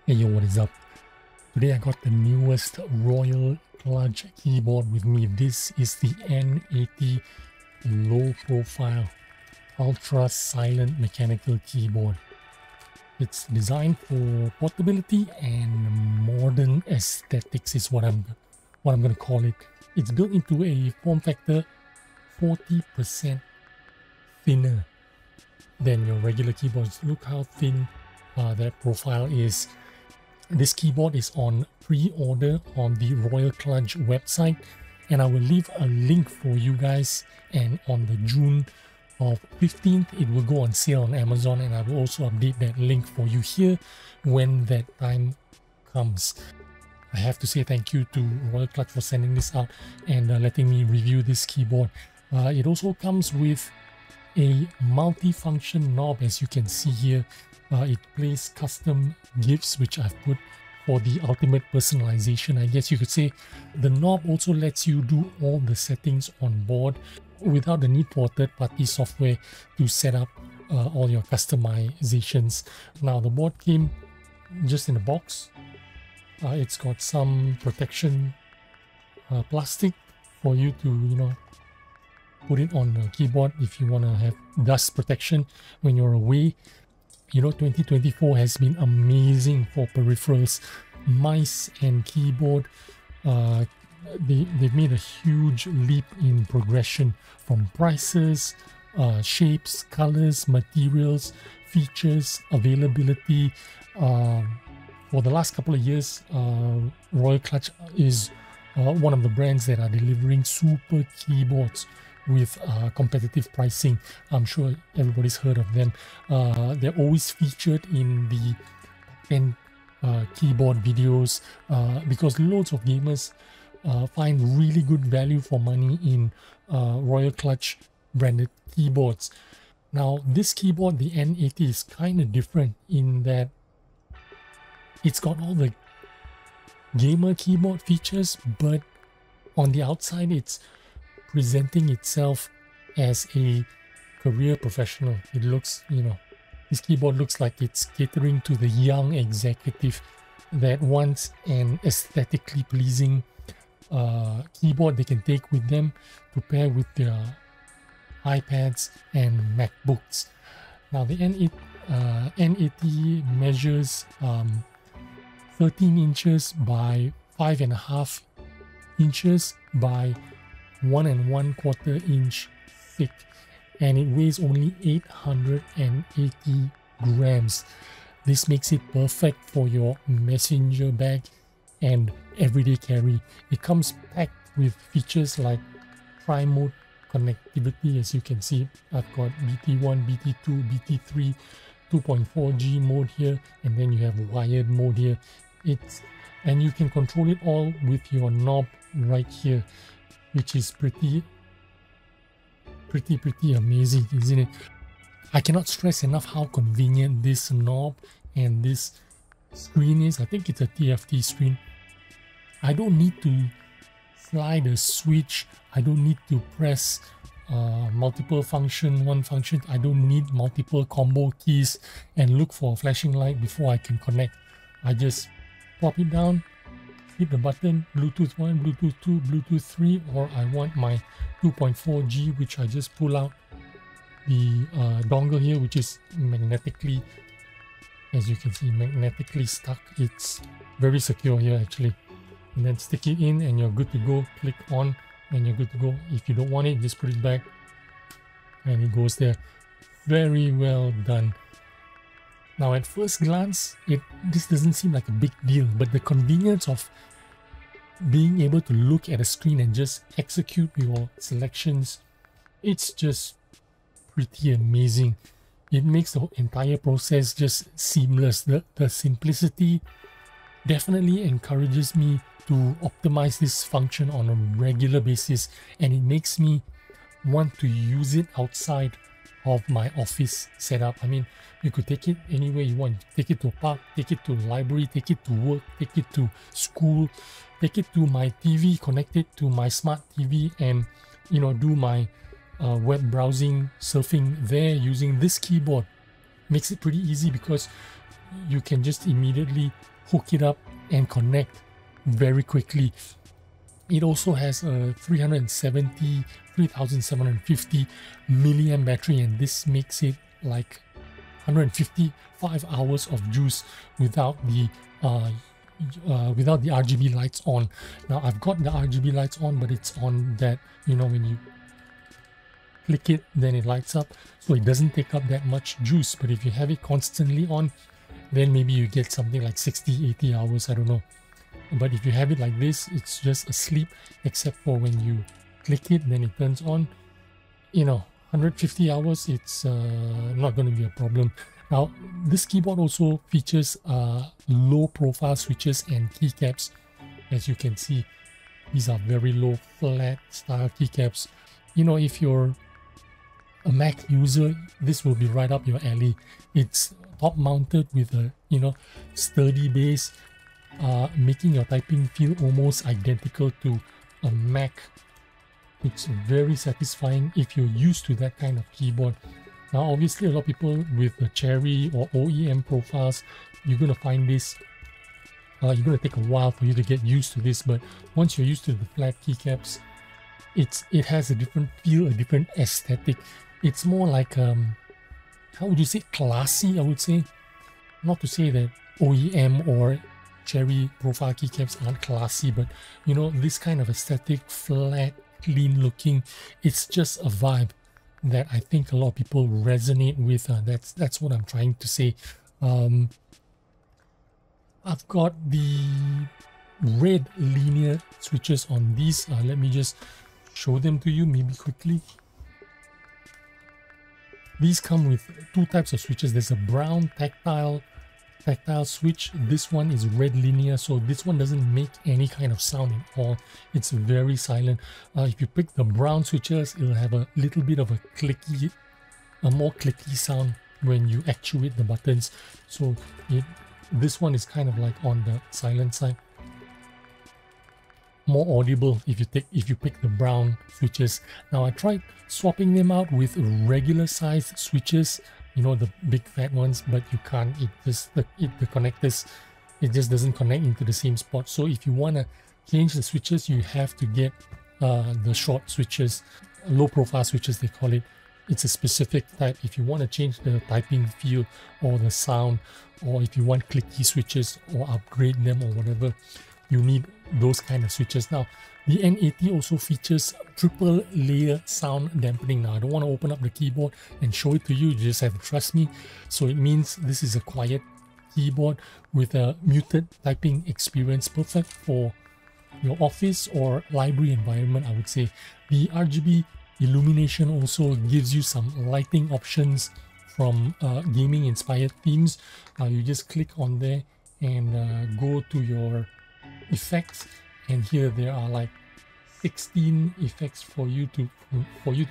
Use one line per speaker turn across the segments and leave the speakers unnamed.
Hey yo, what is up? Today I got the newest Royal Kludge keyboard with me. This is the N80 Low-profile ultra silent mechanical keyboard. It's designed for portability and modern aesthetics is what I'm gonna call it. It's built into a form factor 40% thinner than your regular keyboards. Look how thin that profile is. This keyboard is on pre-order on the Royal Kludge website, and I will leave a link for you guys. And on the June of 15th, it will go on sale on Amazon, and I will also update that link for you here when that time comes. I have to say thank you to Royal Kludge for sending this out and letting me review this keyboard. It also comes with a multi-function knob, as you can see here. It plays custom GIFs, which I've put for the ultimate personalization, I guess you could say. The knob also lets you do all the settings on board without the need for third-party software to set up all your customizations. Now, the board came just in a box. It's got some protection plastic for you to, put it on the keyboard if you want to have dust protection when you're away. 2024 has been amazing for peripherals. Mice and keyboard, they've made a huge leap in progression from prices, shapes, colors, materials, features, availability. For the last couple of years, Royal Kludge is one of the brands that are delivering super keyboards with competitive pricing. I'm sure everybody's heard of them. They're always featured in the 10 keyboard videos because loads of gamers find really good value for money in Royal Kludge branded keyboards. Now, this keyboard, the N80, is kind of different in that it's got all the gamer keyboard features, but on the outside it's presenting itself as a career professional. It looks, this keyboard looks like it's catering to the young executive that wants an aesthetically pleasing keyboard they can take with them to pair with their iPads and MacBooks. Now, the N80 measures 13 inches by 5.5 inches by 1 1/4 inch thick, and it weighs only 880 grams. This makes it perfect for your messenger bag and everyday carry. It comes packed with features like tri-mode connectivity. As you can see, I've got BT1, BT2, BT3, 2.4G mode here, and then you have wired mode here. And you can control it all with your knob right here, which is pretty amazing, isn't it? I cannot stress enough how convenient this knob and this screen is. I think it's a TFT screen. I don't need to slide a switch. I don't need to press multiple one function. I don't need multiple combo keys and look for a flashing light before I can connect. I just pop it down, hit the button, Bluetooth 1, Bluetooth 2, Bluetooth 3, or I want my 2.4G, which I just pull out the dongle here, which is magnetically, as you can see, magnetically stuck. It's very secure here actually. And then stick it in and you're good to go. Click on and you're good to go. If you don't want it, just put it back and it goes there. Very well done. Now, at first glance, this doesn't seem like a big deal, but the convenience of being able to look at a screen and just execute your selections, it's just pretty amazing. It makes the entire process just seamless. The simplicity definitely encourages me to optimize this function on a regular basis, and it makes me want to use it outside of my office setup. I mean, you could take it anywhere you want. Take it to a park, take it to the library, take it to work, take it to school, take it to my TV, connect it to my smart TV, and do my web browsing, surfing there using this keyboard. Makes it pretty easy because you can just immediately hook it up and connect very quickly. It also has a 3750 milliamp battery, and this makes it like 155 hours of use without the RGB lights on. Now I've got the RGB lights on, but it's on that, you know, when you click it, then it lights up, so it doesn't take up that much juice. But if you have it constantly on, then maybe you get something like 60-80 hours, I don't know. But if you have it like this, it's just asleep, except for when you click it, then it turns on. You know, 150 hours, it's not going to be a problem. Now, this keyboard also features low profile switches and keycaps. As you can see, these are very low flat style keycaps. You know, if you're a Mac user, this will be right up your alley. It's top mounted with a, you know, sturdy base, making your typing feel almost identical to a Mac. It's very satisfying if you're used to that kind of keyboard. Now, obviously, a lot of people with the Cherry or OEM profiles, you're going to find this, you're going to take a while for you to get used to this, but once you're used to the flat keycaps, it has a different feel, a different aesthetic. It's more like, how would you say, classy, I would say. Not to say that OEM or Cherry profile keycaps aren't classy, but, you know, this kind of aesthetic, flat, clean looking, it's just a vibe that I think a lot of people resonate with. That's what I'm trying to say. I've got the red linear switches on these. Let me just show them to you maybe quickly. These come with two types of switches. There's a brown tactile switch. This one is red linear, so this one doesn't make any kind of sound at all. It's very silent. If you pick the brown switches, it'll have a little bit of a more clicky sound when you actuate the buttons. So this one is kind of like on the silent side, more audible if you pick the brown switches. Now, I tried swapping them out with regular size switches, you know, the big fat ones, but you can't. The connectors, it just doesn't connect into the same spot. So if you want to change the switches, you have to get the short switches, low profile switches they call it. It's a specific type. If you want to change the typing feel or the sound, or if you want clicky switches or upgrade them or whatever, you need those kind of switches. Now, the N80 also features triple layer sound dampening. Now, I don't want to open up the keyboard and show it to you. You just have to trust me. So it means this is a quiet keyboard with a muted typing experience, perfect for your office or library environment, I would say. The RGB illumination also gives you some lighting options from gaming inspired themes. You just click on there and go to your effects, and here there are like 16 effects for you to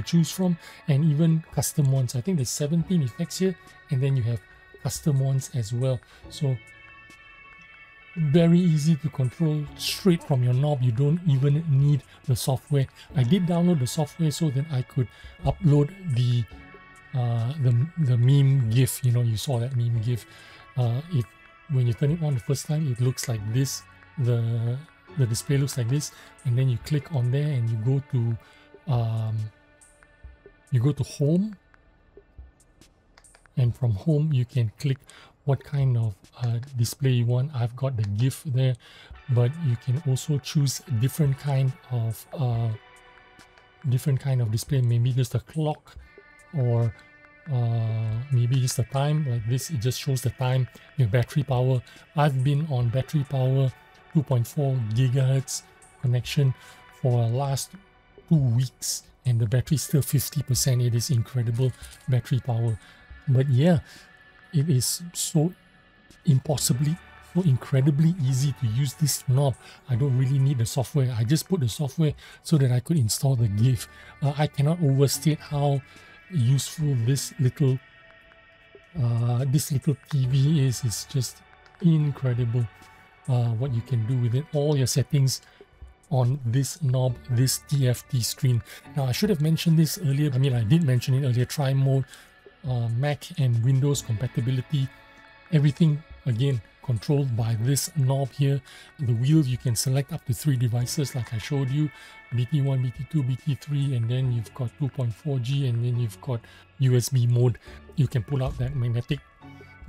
choose from, and even custom ones. I think there's 17 effects here, and then you have custom ones as well. So very easy to control straight from your knob. You don't even need the software. I did download the software so that I could upload the meme GIF. You know, you saw that meme GIF. When you turn it on the first time, it looks like this. The display looks like this, and then you click on there and you go to home, and from home you can click what kind of display you want. I've got the GIF there, but you can also choose different kind of display, maybe just a clock, or maybe just the time. Like this, it just shows the time. Your battery power, I've been on battery power 2.4 gigahertz connection for the last 2 weeks, and the battery is still 50%. It is incredible battery power. But yeah, it is so incredibly easy to use this knob. I don't really need the software. I just put the software so that I could install the GIF. I cannot overstate how useful this little TV is. It's just incredible what you can do with it. All your settings on this knob, this TFT screen. Now, I should have mentioned this earlier. I mean, I did mention it earlier. Try mode, Mac and Windows compatibility, everything again controlled by this knob here. The wheel, you can select up to 3 devices like I showed you, BT1, BT2, BT3, and then you've got 2.4G, and then you've got USB mode. You can pull out that magnetic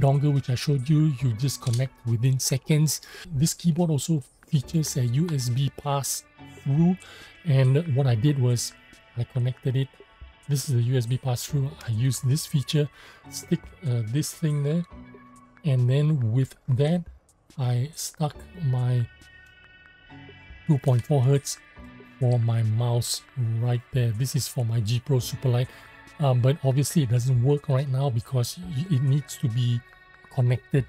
dongle which I showed you. You just connect within seconds. This keyboard also features a USB pass-through, and what I did was I connected it. This is a USB pass-through. I used this feature, stick this thing there, and then with that I stuck my 2.4 Hz for my mouse right there. This is for my G Pro Superlight, but obviously it doesn't work right now because it needs to be connected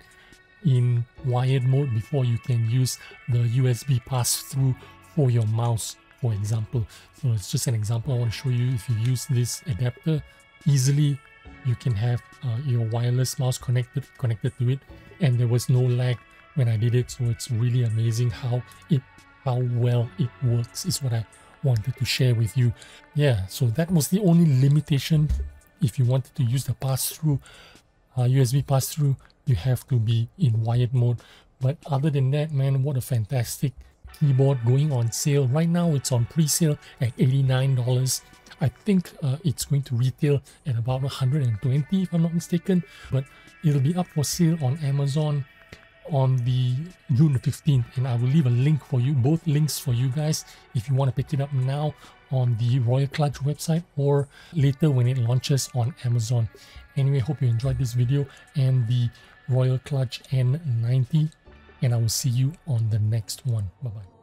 in wired mode before you can use the USB pass-through for your mouse, for example. So it's just an example I want to show you. If you use this adapter, easily you can have your wireless mouse connected to it, and there was no lag when I did it. So it's really amazing how well it works, is what I wanted to share with you. Yeah, so that was the only limitation. If you wanted to use the pass-through, USB pass-through, you have to be in wired mode. But other than that, man, what a fantastic keyboard, going on sale right now. It's on pre-sale at $89. I think it's going to retail at about $120 if I'm not mistaken, but it'll be up for sale on Amazon on the June 15th, and I will leave a link for you, both links for you guys, if you want to pick it up now on the Royal Kludge website or later when it launches on Amazon. Anyway, hope you enjoyed this video and the Royal Kludge N90, and I will see you on the next one. Bye bye.